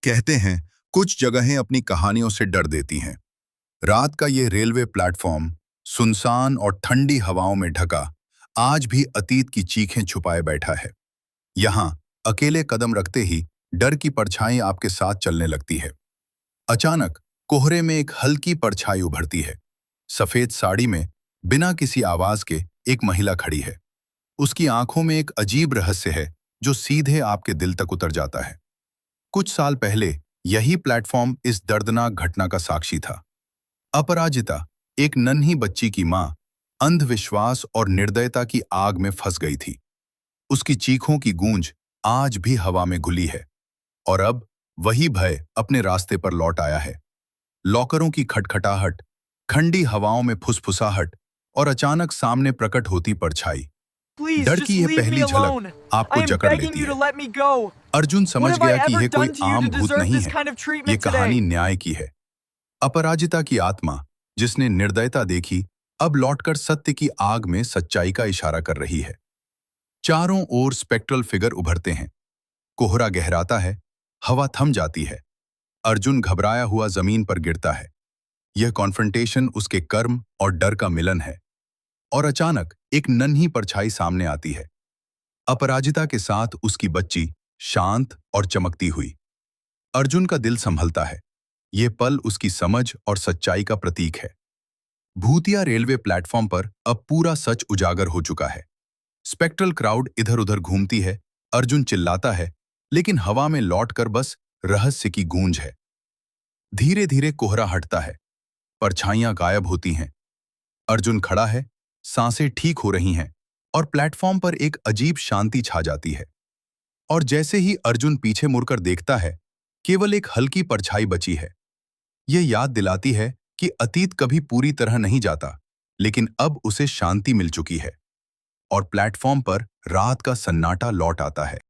कहते हैं कुछ जगहें अपनी कहानियों से डर देती हैं। रात का ये रेलवे प्लेटफॉर्म सुनसान और ठंडी हवाओं में ढका आज भी अतीत की चीखें छुपाए बैठा है। यहाँ अकेले कदम रखते ही डर की परछाई आपके साथ चलने लगती है। अचानक कोहरे में एक हल्की परछाई उभरती है। सफेद साड़ी में बिना किसी आवाज के एक महिला खड़ी है। उसकी आंखों में एक अजीब रहस्य है जो सीधे आपके दिल तक उतर जाता है। कुछ साल पहले यही प्लेटफॉर्म इस दर्दनाक घटना का साक्षी था। अपराजिता, एक नन्ही बच्ची की मां, अंधविश्वास और निर्दयता की आग में फंस गई थी। उसकी चीखों की गूंज आज भी हवा में घुली है और अब वही भय अपने रास्ते पर लौट आया है। लॉकरों की खटखटाहट, ठंडी हवाओं में फुसफुसाहट और अचानक सामने प्रकट होती परछाई। Please, डर just की यह leave me पहली alone. झलक आपको I am जकड़ begging लेती you to है। let me go. Arjun What समझ have I गया कि ever यह कोई done to you आम to भूत deserve नहीं this है, kind of ये treatment कहानी today? न्याय की है। अपराजिता की आत्मा, जिसने निर्दयता देखी, अब लौटकर सत्य की आग में सच्चाई का इशारा कर रही है। चारों ओर स्पेक्ट्रल फिगर उभरते हैं। कोहरा गहराता है, हवा थम जाती है। अर्जुन घबराया हुआ जमीन पर गिरता है। यह कॉन्फ्रंटेशन उसके कर्म और डर का मिलन है। और अचानक एक नन्ही परछाई सामने आती है। अपराजिता के साथ उसकी बच्ची, शांत और चमकती हुई। अर्जुन का दिल संभलता है। यह पल उसकी समझ और सच्चाई का प्रतीक है। भूतिया रेलवे प्लेटफॉर्म पर अब पूरा सच उजागर हो चुका है। स्पेक्ट्रल क्राउड इधर उधर घूमती है। अर्जुन चिल्लाता है, लेकिन हवा में लौटकर बस रहस्य की गूंज है। धीरे धीरे कोहरा हटता है, परछाइयां गायब होती हैं। अर्जुन खड़ा है, सांसें ठीक हो रही हैं और प्लेटफॉर्म पर एक अजीब शांति छा जाती है। और जैसे ही अर्जुन पीछे मुड़कर देखता है, केवल एक हल्की परछाई बची है। यह याद दिलाती है कि अतीत कभी पूरी तरह नहीं जाता, लेकिन अब उसे शांति मिल चुकी है और प्लेटफॉर्म पर रात का सन्नाटा लौट आता है।